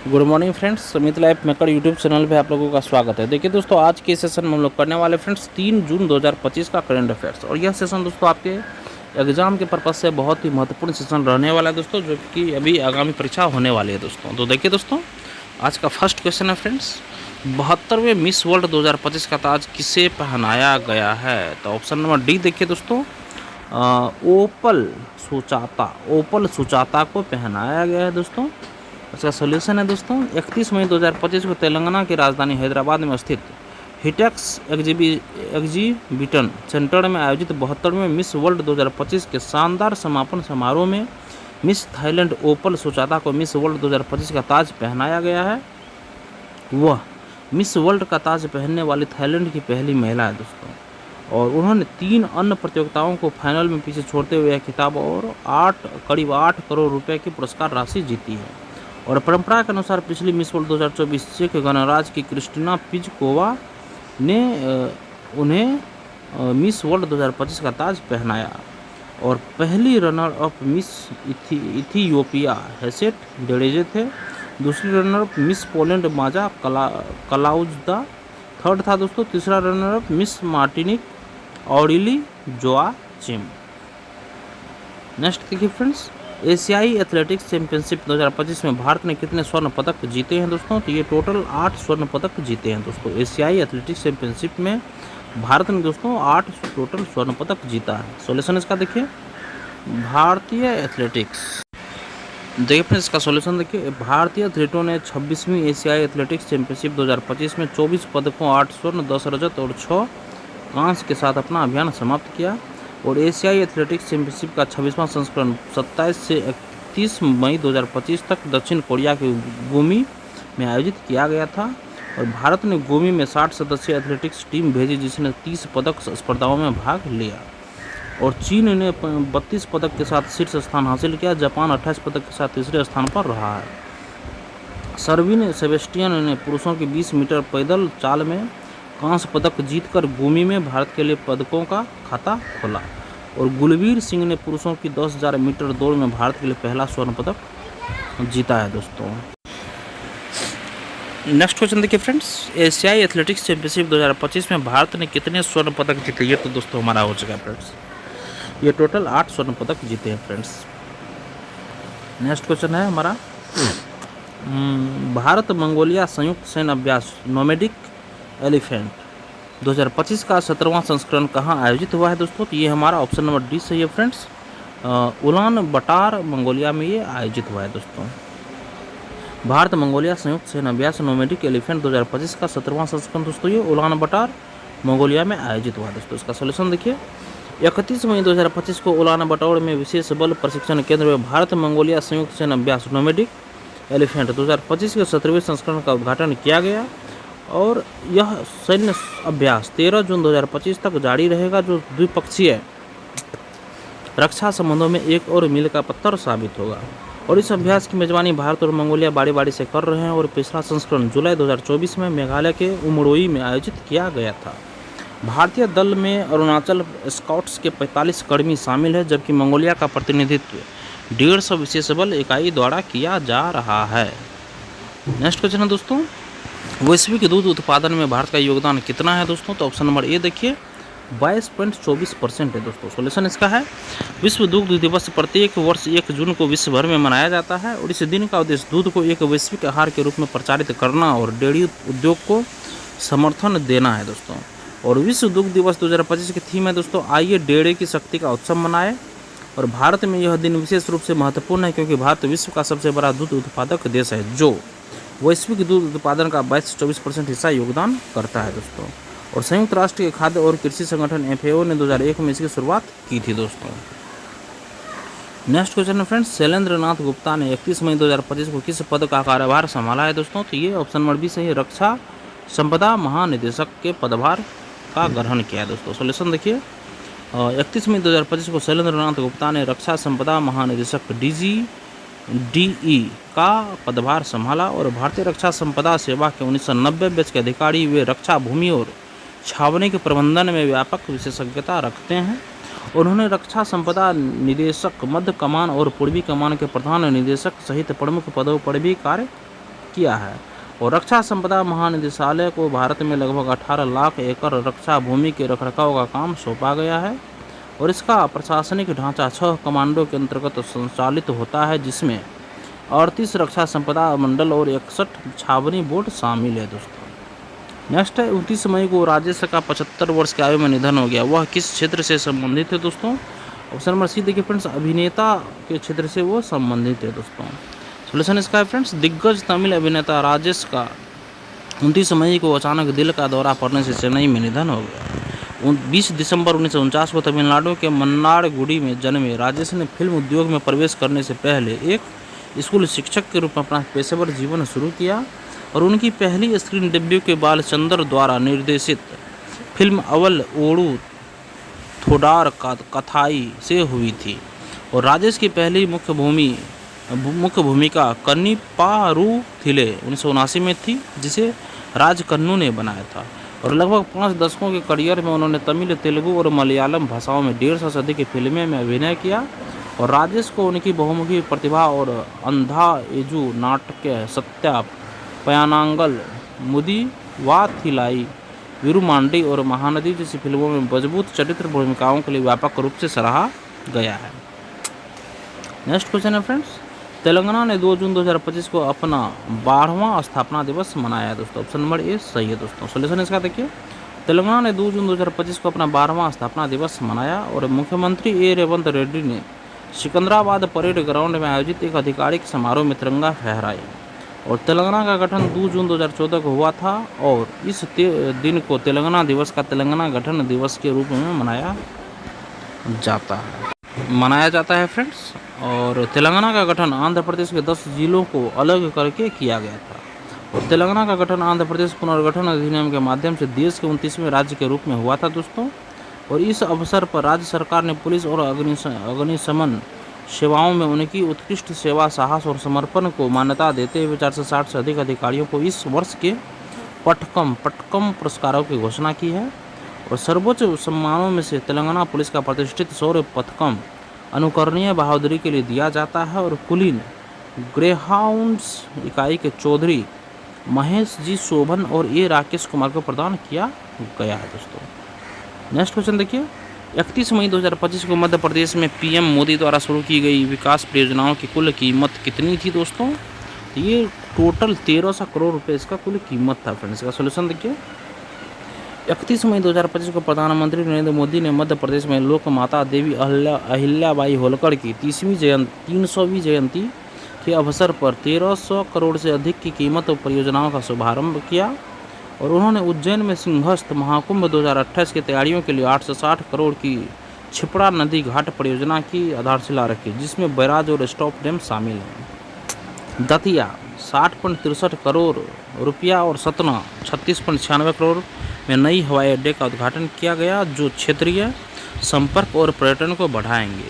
Good morning friends, समित life maker YouTube channel पे आप लोगों का स्वागत है। देखिए दोस्तों, आज के सेशन में हम लोग करने वाले फ्रेंड्स 3 जून 2025 का करंट अफेयर्स। और यह सेशन दोस्तों आपके एग्जाम के पर्पज़ से बहुत ही महत्वपूर्ण सेशन रहने वाला है दोस्तों, जो कि अभी आगामी परीक्षा होने वाली है दोस्तों। तो देखिए दोस्तों, आज का फर्स्ट क्वेश्चन है फ्रेंड्स, 72वें मिस वर्ल्ड 2025 का ताज किसे पहनाया गया है? तो ऑप्शन नंबर डी देखिए दोस्तों, ओपल सुचाता को पहनाया गया है दोस्तों। इसका सोल्यूशन है दोस्तों, 31 मई 2025 को तेलंगाना की राजधानी हैदराबाद में स्थित हिटेक्स एग्जीबिशन सेंटर में आयोजित 72वें मिस वर्ल्ड 2025 के शानदार समापन समारोह में मिस थाईलैंड ओपल सुचाता को मिस वर्ल्ड 2025 का ताज पहनाया गया है। वह मिस वर्ल्ड का ताज पहनने वाली थाईलैंड की पहली महिला है दोस्तों, और उन्होंने 3 अन्य प्रतियोगिताओं को फाइनल में पीछे छोड़ते हुए यह खिताब और करीब 8 करोड़ रुपए की पुरस्कार राशि जीती है। और परंपरा के अनुसार पिछली मिस वर्ल्ड 2024 चेक गणराज्य की क्रिस्टिना पिजकोवा ने उन्हें मिस वर्ल्ड 2025 का ताज पहनाया। और पहली runner up Miss Ethiopia Hasset Dereje थे। दूसरी runner up Miss Poland Maja Klajda third था दोस्तों। तीसरा runner up Miss Martinique Aurelie Joachim. Next देखिए फ्रेंड्स, एशियाई एथलेटिक्स चैंपियनशिप 2025 में भारत ने कितने स्वर्ण पदक जीते हैं दोस्तों? तो ये टोटल 8 स्वर्ण पदक जीते हैं दोस्तों। एशियाई एथलेटिक्स चैंपियनशिप में भारत ने दोस्तों 8 टोटल स्वर्ण पदक जीता है। सॉल्यूशन इसका देखिए, भारतीय एथलेटिक्स, देखिए फ्रेंड्स इसका सॉल्यूशन देखिए, भारतीय एथलीटों ने 26वीं एशियाई एथलेटिक्स चैंपियनशिप 2025 में 24 पदकों, 8 स्वर्ण, 10 रजत और 6 कांस्य के साथ अपना अभियान समाप्त किया। और एशियाई एथलेटिक्स चैंपियनशिप का 26वां संस्करण 27 से 31 मई 2025 तक दक्षिण कोरिया के गोमी में आयोजित किया गया था। और भारत ने गोमी में 60 सदस्यीय एथलेटिक्स टीम भेजी, जिसने 30 पदक स्पर्धाओं में भाग लिया। और चीन ने 32 पदक के साथ शीर्ष स्थान हासिल किया। जापान 28 पदक के साथ तीसरे स्थान पर रहा है। सर्विन सेबेस्टियन ने पुरुषों की 20 मीटर पैदल चाल में कांस्य पदक जीतकर भूमि में भारत के लिए पदकों का खाता खोला। और गुलवीर सिंह ने पुरुषों की 10,000 मीटर दौड़ में भारत के लिए पहला स्वर्ण पदक जीता है दोस्तों। नेक्स्ट क्वेश्चन देखिए फ्रेंड्स, एशियाई एथलेटिक्स चैंपियनशिप 2025 में भारत ने कितने स्वर्ण पदक जीते? ये तो दोस्तों हमारा हो चुका है फ्रेंड्स, ये टोटल 8 स्वर्ण पदक जीते हैं फ्रेंड्स। नेक्स्ट क्वेश्चन है हमारा, भारत मंगोलिया संयुक्त सैन्य अभ्यास नोमैडिक एलिफेंट 2025 का 17वां संस्करण कहाँ आयोजित हुआ है दोस्तों? तो ये हमारा ऑप्शन नंबर डी सही है फ्रेंड्स, उलान बटार मंगोलिया में ये आयोजित हुआ है दोस्तों। भारत मंगोलिया संयुक्त सैन्य अभ्यास नोमैडिक एलिफेंट 2025 का 17वां संस्करण दोस्तों ये उलान बटार मंगोलिया में आयोजित हुआ है दोस्तों। इसका सोल्यूशन देखिए, 31 मई 2025 को उलान बटार में विशेष बल प्रशिक्षण केंद्र में भारत मंगोलिया संयुक्त सैन्य अभ्यास नोमैडिक एलिफेंट 2025 के 17वें संस्करण का उद्घाटन किया गया। और यह सैन्य अभ्यास 13 जून 2025 तक जारी रहेगा, जो द्विपक्षीय रक्षा संबंधों में एक और मील का पत्थर साबित होगा। और इस अभ्यास की मेजबानी भारत और मंगोलिया बारी बारी से कर रहे हैं। और पिछला संस्करण जुलाई 2024 में मेघालय के उमरोई में आयोजित किया गया था। भारतीय दल में अरुणाचल स्काउट्स के 45 कर्मी शामिल है, जबकि मंगोलिया का प्रतिनिधित्व 150 विशेष बल इकाई द्वारा किया जा रहा है। नेक्स्ट क्वेश्चन है दोस्तों, वैश्विक दूध उत्पादन में भारत का योगदान कितना है दोस्तों? तो ऑप्शन नंबर ए देखिए, 22.24% है दोस्तों। सोल्यूशन इसका है, विश्व दुग्ध दिवस प्रत्येक वर्ष 1 जून को विश्व भर में मनाया जाता है। और इस दिन का उद्देश्य दूध को एक वैश्विक आहार के रूप में प्रचारित करना और डेयरी उद्योग को समर्थन देना है दोस्तों। और विश्व दुग्ध दिवस 2025 की थीम है दोस्तों, आइए डेयरी की शक्ति का उत्सव मनाएं। और भारत में यह दिन विशेष रूप से महत्वपूर्ण है, क्योंकि भारत विश्व का सबसे बड़ा दूध उत्पादक देश है, जो वैश्विक दूध उत्पादन का 22 से 24% हिस्सा योगदान करता है दोस्तों। और संयुक्त राष्ट्र के खाद्य और कृषि संगठन FAO ने 2001 में इसकी शुरुआत की थी दोस्तों। नेक्स्ट क्वेश्चन है फ्रेंड्स, शैलेंद्र नाथ गुप्ता ने 31 मई 2025 को किस पद का कार्यभार संभाला है दोस्तों? तो ये ऑप्शन नंबर बी सही है, रक्षा संपदा महानिदेशक के पदभार का ग्रहण किया है दोस्तों। सोल्यूशन देखिए, 31 मई 2025 को शैलेंद्र नाथ गुप्ता ने रक्षा संपदा महानिदेशक DE का पदभार संभाला। और भारतीय रक्षा संपदा सेवा के 1990 बैच के अधिकारी वे रक्षा भूमि और छावनी के प्रबंधन में व्यापक विशेषज्ञता रखते हैं। उन्होंने रक्षा संपदा निदेशक, मध्य कमान और पूर्वी कमान के प्रधान निदेशक सहित प्रमुख पदों पर भी कार्य किया है। और रक्षा संपदा महानिदेशालय को भारत में लगभग 18 लाख एकड़ रक्षा भूमि के रखरखाव का काम सौंपा गया है। और इसका प्रशासनिक ढांचा 6 कमांडों के अंतर्गत संचालित होता है, जिसमें 38 रक्षा संपदा मंडल और 61 छावनी बोर्ड शामिल है दोस्तों। नेक्स्ट है 29 मई को राजेश का 75 वर्ष की आयु में निधन हो गया। वह किस क्षेत्र से संबंधित है दोस्तों? ऑप्शन नंबर सी देखिए फ्रेंड्स, अभिनेता के क्षेत्र से वो संबंधित है दोस्तों। सोल्यूशन इसका है फ्रेंड्स, दिग्गज तमिल अभिनेता राजेश का 29 मई को अचानक दिल का दौरा पड़ने से चेन्नई में निधन हो गया। 20 दिसंबर 1949 को तमिलनाडु के मन्नारगुडी में जन्मे राजेश ने फिल्म उद्योग में प्रवेश करने से पहले एक स्कूल शिक्षक के रूप में अपना पेशेवर जीवन शुरू किया। और उनकी पहली स्क्रीन डेब्यू के बालचंद्र द्वारा निर्देशित फिल्म अवल ओडू थोडार कथाई से हुई थी। और राजेश की पहली मुख्य भूमिका कन्नीप्पारू थिले 1979 में थी, जिसे राज कन्नू ने बनाया था। और लगभग 5 दशकों के करियर में उन्होंने तमिल, तेलुगु और मलयालम भाषाओं में 150 से अधिक फिल्में में अभिनय किया। और राजेश को उनकी बहुमुखी प्रतिभा और अंधा एजू नाट्य सत्या पयानांगल, मुदी वाथिलाई, विरुमांडी और महानदी जैसी फिल्मों में मजबूत चरित्र भूमिकाओं के लिए व्यापक रूप से सराहा गया है। नेक्स्ट क्वेश्चन है फ्रेंड्स, तेलंगाना ने 2 जून 2025 को अपना 12वां स्थापना दिवस मनाया है दोस्तों। ऑप्शन नंबर ए सही है दोस्तों। सोल्यूशन इसका देखिए, तेलंगाना ने 2 जून 2025 को अपना 12वां स्थापना दिवस मनाया। और मुख्यमंत्री ए रेवंत रेड्डी ने सिकंदराबाद परेड ग्राउंड में आयोजित एक आधिकारिक समारोह में तिरंगा फहराया। और तेलंगाना का गठन 2 जून 2014 को हुआ था। और इस दिन को तेलंगाना दिवस का तेलंगाना गठन दिवस के रूप में मनाया जाता है फ्रेंड्स। और तेलंगाना का गठन आंध्र प्रदेश के 10 जिलों को अलग करके किया गया था। और तेलंगाना का गठन आंध्र प्रदेश पुनर्गठन अधिनियम के माध्यम से देश के 29वें राज्य के रूप में हुआ था दोस्तों। और इस अवसर पर राज्य सरकार ने पुलिस और अग्निशमन सेवाओं में उनकी उत्कृष्ट सेवा, साहस और समर्पण को मान्यता देते हुए 460 से अधिक अधिकारियों को इस वर्ष के पटकम पुरस्कारों की घोषणा की है। और सर्वोच्च सम्मानों में से तेलंगाना पुलिस का प्रतिष्ठित शौर्य पथकम अनुकरणीय बहादुरी के लिए दिया जाता है। और कुलीन ग्रेहाउंड्स इकाई के चौधरी महेश जी शोभन और ए राकेश कुमार को प्रदान किया गया है दोस्तों। नेक्स्ट क्वेश्चन देखिए, 31 मई 2025 को मध्य प्रदेश में पीएम मोदी द्वारा शुरू की गई विकास परियोजनाओं की कुल कीमत कितनी थी दोस्तों? ये टोटल 1300 करोड़ रुपए इसका कुल कीमत था फ्रेंड्स। इसका सोल्यूशन देखिए, 31 मई 2025 को प्रधानमंत्री नरेंद्र मोदी ने मध्य प्रदेश में लोक माता देवी अहिल्याबाई होलकर की 300वीं जयंती के अवसर पर 1300 करोड़ से अधिक की कीमत परियोजनाओं का शुभारंभ किया। और उन्होंने उज्जैन में सिंहस्थ महाकुंभ 2028 की तैयारियों के लिए 860 करोड़ की छिपड़ा नदी घाट परियोजना की आधारशिला रखी, जिसमें बैराज और स्टॉप डैम शामिल हैं। दतिया 60.63 करोड़ रुपया और सतना 36.96 करोड़ में नई हवाई अड्डे का उद्घाटन किया गया, जो क्षेत्रीय संपर्क और पर्यटन को बढ़ाएंगे।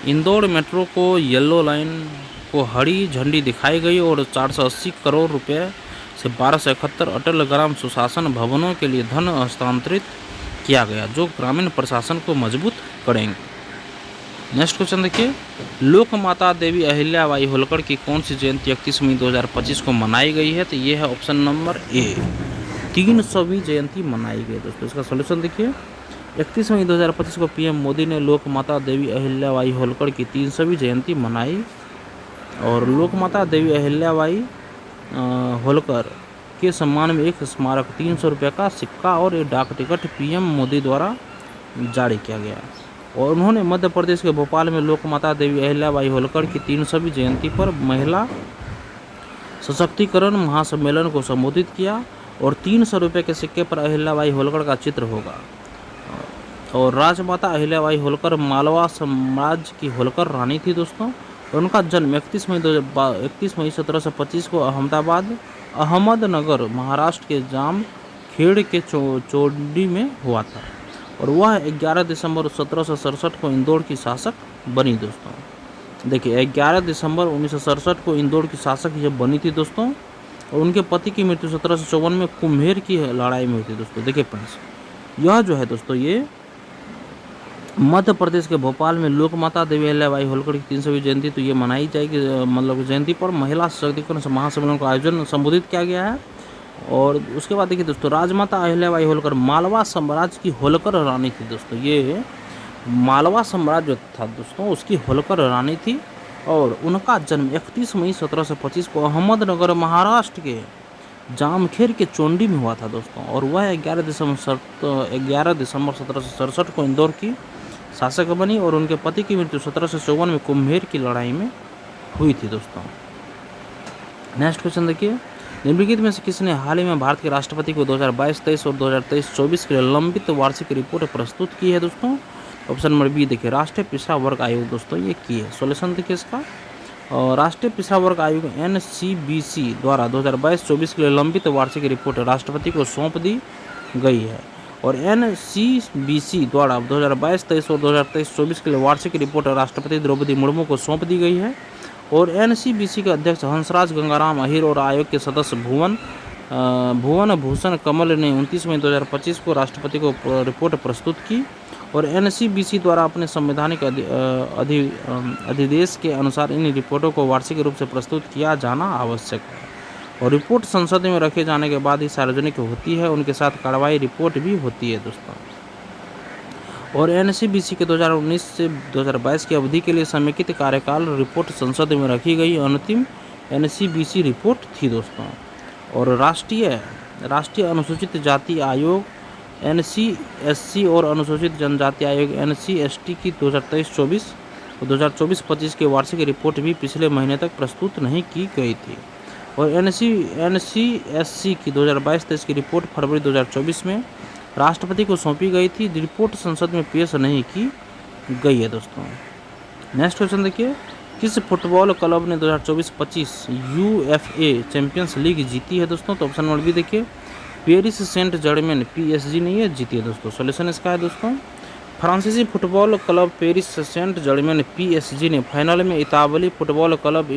इंदौर मेट्रो को येलो लाइन को हरी झंडी दिखाई गई। और 480 करोड़ रुपये से 1271 अटल ग्राम सुशासन भवनों के लिए धन हस्तांतरित किया गया, जो ग्रामीण प्रशासन को मजबूत करेंगे। नेक्स्ट क्वेश्चन देखिए, लोक माता देवी अहिल्याबाई होलकर की कौन सी जयंती 31 मई 2025 को मनाई गई है? तो ये है ऑप्शन नंबर ए, 300वीं जयंती मनाई गई दोस्तों। इसका सोल्यूशन देखिए, 31 मई 2025 को पीएम मोदी ने लोक माता देवी अहिल्याबाई होलकर की 300वीं जयंती मनाई। और लोक माता देवी अहिल्याबाई होलकर के सम्मान में एक स्मारक 300 रुपये का सिक्का और एक डाक टिकट पीएम मोदी द्वारा जारी किया गया। और उन्होंने मध्य प्रदेश के भोपाल में लोक माता देवी अहिल्याबाई होलकर की 300वीं जयंती पर महिला सशक्तिकरण महासम्मेलन को संबोधित किया। और 300 रुपये के सिक्के पर अहिल्याबाई होलकर का चित्र होगा। और राजमाता अहिल्याबाई होलकर मालवा साम्राज्य की होलकर रानी थी दोस्तों। उनका जन्म 31 मई 1725 को अहमदनगर महाराष्ट्र के जामखेड़ के चोंडी में हुआ था। और वह 11 दिसंबर 1767 को इंदौर की शासक बनी दोस्तों। देखिए 11 दिसंबर 1967 को इंदौर की शासक ये बनी थी दोस्तों। और उनके पति की मृत्यु 1754 में कुम्हेर की लड़ाई में हुई थी दोस्तों। देखिए फ्रेंड्स, यह जो है दोस्तों ये मध्य प्रदेश के भोपाल में लोकमाता देवी अहिल्याबाई होलकर की 300वीं जयंती तो ये मनाई जाएगी, मतलब जयंती पर महिला सशक्तिकरण महासम्मेलन का आयोजन संबोधित किया गया है। और उसके बाद देखिए दोस्तों, राजमाता अहिल्याबाई होलकर मालवा साम्राज्य की होलकर रानी थी दोस्तों। ये मालवा साम्राज्य था दोस्तों, उसकी होलकर रानी थी। और उनका जन्म 31 मई 1725 को अहमदनगर महाराष्ट्र के जामखेर के चोंडी में हुआ था दोस्तों। और वह 11 दिसंबर 1767 को इंदौर की शासक बनी। और उनके पति की मृत्यु 1754 में कुम्हेर की लड़ाई में हुई थी दोस्तों। नेक्स्ट क्वेश्चन देखिए, निम्नलिखित में से किसने हाल ही में भारत के राष्ट्रपति को 2022-23 और 2023-24 के लिए लंबित वार्षिक रिपोर्ट प्रस्तुत की है दोस्तों? ऑप्शन नंबर बी देखिए, राष्ट्रीय पिछड़ा वर्ग आयोग दोस्तों ये की है। सॉल्यूशन देखिए इसका, राष्ट्रीय पिछड़ा वर्ग आयोग NCBC द्वारा 2022-24 के लिए लंबित वार्षिक रिपोर्ट राष्ट्रपति को सौंप दी गई है। और NCBC द्वारा 2022-23 और 2023-24 के लिए वार्षिक रिपोर्ट राष्ट्रपति द्रौपदी मुर्मू को सौंप दी गई है। और NCBC के अध्यक्ष हंसराज गंगाराम अहिर और आयोग के सदस्य भुवन भूषण कमल ने 29 मई 2025 को राष्ट्रपति को रिपोर्ट प्रस्तुत की। और NCBC द्वारा अपने संवैधानिक अधिदेश के अनुसार इन रिपोर्टों को वार्षिक रूप से प्रस्तुत किया जाना आवश्यक है। और रिपोर्ट संसद में रखे जाने के बाद ही सार्वजनिक होती है, उनके साथ कार्रवाई रिपोर्ट भी होती है दोस्तों। और NCBC के 2019 से 2022 की अवधि के लिए समेकित कार्यकाल रिपोर्ट संसद में रखी गई अंतिम NCBC रिपोर्ट थी दोस्तों। और राष्ट्रीय अनुसूचित जाति आयोग NCSC और अनुसूचित जनजाति आयोग NCST की 2023-24 और 2024-25 की वार्षिक रिपोर्ट भी पिछले महीने तक प्रस्तुत नहीं की गई थी। और NCSC की 2022-23 की रिपोर्ट फरवरी 2024 में राष्ट्रपति को सौंपी गई थी। रिपोर्ट संसद में पेश नहीं की गई है दोस्तों। नेक्स्ट क्वेश्चन देखिए, किस फुटबॉल क्लब ने 2024-25 UEFA चैंपियंस लीग जीती है दोस्तों? तो ऑप्शन नंबर बी देखिए, पेरिस सेंट जर्मेन PSG ने ये जीती है दोस्तों। सॉल्यूशन इसका है दोस्तों, फ्रांसीसी football club Paris Saint Germain PSG ने फाइनल में इतालवी फुटबॉल क्लब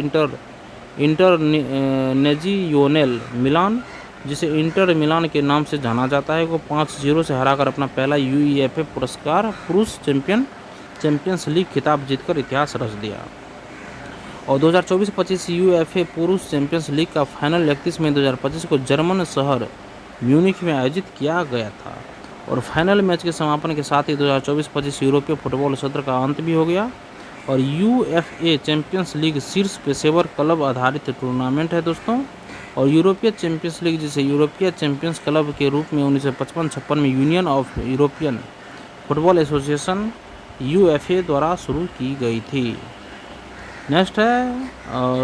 इंटरनेजियोनेल मिलान, जिसे इंटर मिलान के नाम से जाना जाता है, को 5-0 से हराकर अपना पहला UEFA पुरस्कार पुरुष चैंपियंस लीग खिताब जीतकर इतिहास रच दिया। और 2024-25 UEFA पुरुष चैंपियंस लीग का फाइनल 31 मई 2025 को जर्मन शहर म्यूनिख में आयोजित किया गया था। और फाइनल मैच के समापन के साथ ही 2024-25 यूरोपीय फुटबॉल सत्र का अंत भी हो गया। और UEFA चैंपियंस लीग शीर्ष पेशेवर क्लब आधारित टूर्नामेंट है दोस्तों। और यूरोपीय चैंपियंस लीग, जिसे यूरोपीय चैंपियंस क्लब के रूप में 1955-56 में union of European football association UEFA द्वारा शुरू की गई थी। नेक्स्ट है,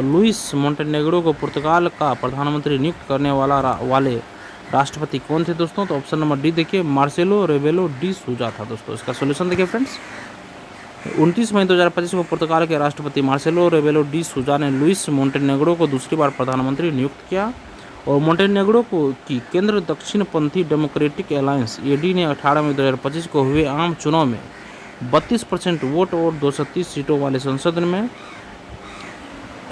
लुइस मोंटेनेग्रो को पुर्तगाल का प्रधानमंत्री नियुक्त करने वाले राष्ट्रपति कौन थे दोस्तों? तो ऑप्शन नंबर डी देखिए, मार्सेलो रेबेलो डी सूजा था दोस्तों। इसका सॉल्यूशन देखिए फ्रेंड्स, 29 मई 2025 को पुर्तगाल के राष्ट्रपति मार्सेलो रेबेलो डी सूजा ने लुइस मोंटेनेग्रो को दूसरी बार प्रधानमंत्री नियुक्त किया। और मोंटेनेग्रो की केंद्र दक्षिणपंथी डेमोक्रेटिक अलायंस AD ने 18 मई 2025 को हुए आम चुनाव में 32% वोट और 230 सीटों वाले संसद में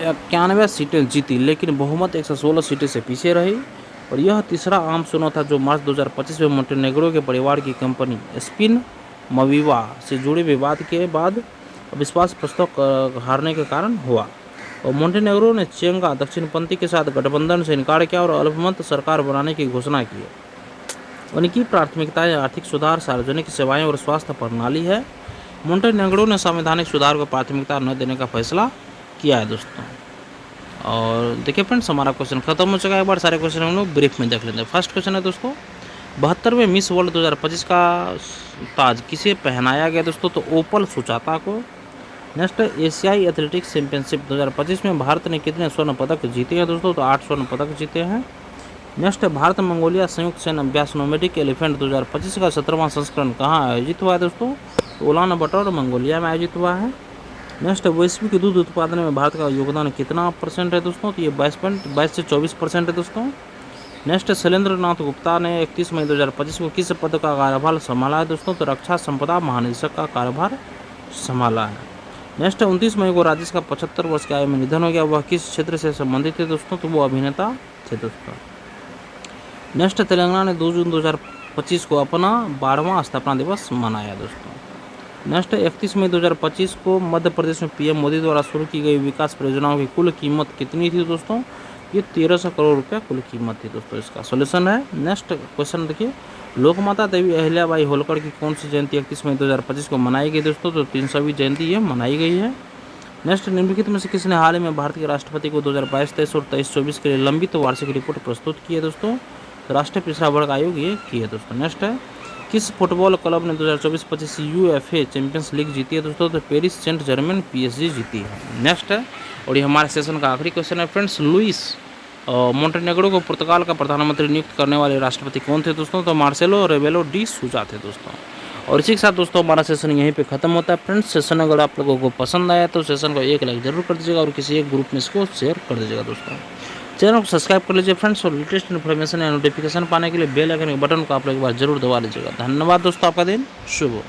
91 सीटें जीती, लेकिन बहुमत 116 सीटें से पीछे रही। और यह तीसरा आम चुनाव था जो मार्च 2025 में मोंटेनेग्रो के परिवार की कंपनी स्पिन मवीवा से जुड़े विवाद के बाद अविश्वास प्रस्ताव हारने के कारण हुआ। और मोंटेनेग्रो ने चेंगा दक्षिणपंथी के साथ गठबंधन से इनकार किया और अल्पमत सरकार बनाने की घोषणा की। उनकी प्राथमिकताएं आर्थिक सुधार, सार्वजनिक सेवाएं और स्वास्थ्य प्रणाली है। मोंटेनेग्रो ने संवैधानिक सुधार को प्राथमिकता न देने का फैसला किया है दोस्तों। और देखिए फ्रेंड्स, हमारा क्वेश्चन खत्म हो चुका है। एक बार सारे क्वेश्चन हम लोग ब्रीफ में देख लेते हैं। फर्स्ट क्वेश्चन है दोस्तों, 72वें मिस वर्ल्ड 2025 का ताज किसे पहनाया गया दोस्तों? तो ओपल सुचाता को। नेक्स्ट, एशियाई एथलेटिक्स चैंपियनशिप 2025 में भारत ने कितने स्वर्ण पदक जीते हैं दोस्तों? तो 8 स्वर्ण पदक जीते हैं। नेक्स्ट, भारत मंगोलिया संयुक्त सैन्य अभ्यास नोमैडिक एलिफेंट 2025 का 17वां संस्करण कहाँ आयोजित हुआ है दोस्तों? तो उलान बटर मंगोलिया में आयोजित हुआ है। नेक्स्ट, वैश्विक दूध उत्पादन में भारत का योगदान कितना % है दोस्तों? तो ये 22 से 24% है दोस्तों। नेक्स्ट, शैलेंद्र नाथ गुप्ता ने 31 मई 2025 को किस पद का कार्यभार संभाला है दोस्तों? तो रक्षा संपदा महानिदेशक का कार्यभार संभाला है। नेक्स्ट, 29 मई को राजेश का 75 वर्ष की आयु में निधन हो गया। वह किस क्षेत्र से संबंधित थे दोस्तों? तो वो अभिनेता थे दोस्तों। नेक्स्ट, तेलंगाना ने 2 जून 2025 को अपना 12वां स्थापना दिवस मनाया दोस्तों। नेक्स्ट 31 मई 2025 को मध्य प्रदेश में पीएम मोदी द्वारा शुरू की गई विकास परियोजनाओं की कुल कीमत कितनी थी दोस्तों? ये 1300 करोड़ रुपया कुल कीमत थी दोस्तों। इसका सॉल्यूशन है। नेक्स्ट क्वेश्चन देखिए, लोकमाता देवी अहिल्याबाई होलकर की कौन सी जयंती 31 मई 2025 को मनाई गई दोस्तों? तो 300वीं जयंती ये मनाई गई है। नेक्स्ट, निम्नलिखित में से किसने हाल ही में भारत के राष्ट्रपति को 2022-23 और 23-24 के लिए लंबित वार्षिक रिपोर्ट प्रस्तुत की है दोस्तों? तो राष्ट्रीय पिछड़ा वर्ग आयोग ये की है दोस्तों। नेक्स्ट है, किस फुटबॉल क्लब ने 2024-25 यूएफए चैंपियंस लीग जीती है दोस्तों? तो पेरिस सेंट जर्मेन पीएसजी जीती है। नेक्स्ट है, और ये हमारे सेशन का आखिरी क्वेश्चन है फ्रेंड्स, लुइस मोंटेनेग्रो को पुर्तगाल का प्रधानमंत्री नियुक्त करने वाले राष्ट्रपति कौन थे दोस्तों? तो मार्सेलो रेबेलो डी सूजा थे दोस्तों। और इसी के साथ दोस्तों हमारा सेशन यहीं पे खत्म होता है फ्रेंड्स। सेशन अगर आप लोगों को पसंद आया तो सेशन को एक लाइक जरूर कर दीजिएगा और किसी एक ग्रुप में इसको शेयर कर दीजिएगा दोस्तों। चैनल को सब्सक्राइब कर लीजिए फ्रेंड्स, और लेटेस्ट इन्फॉर्मेशन या नोटिफिकेशन पाने के लिए बेल आइकन के बटन को आप लोग एक बार जरूर दबा लीजिएगा। धन्यवाद दोस्तों, आपका दिन शुभ हो।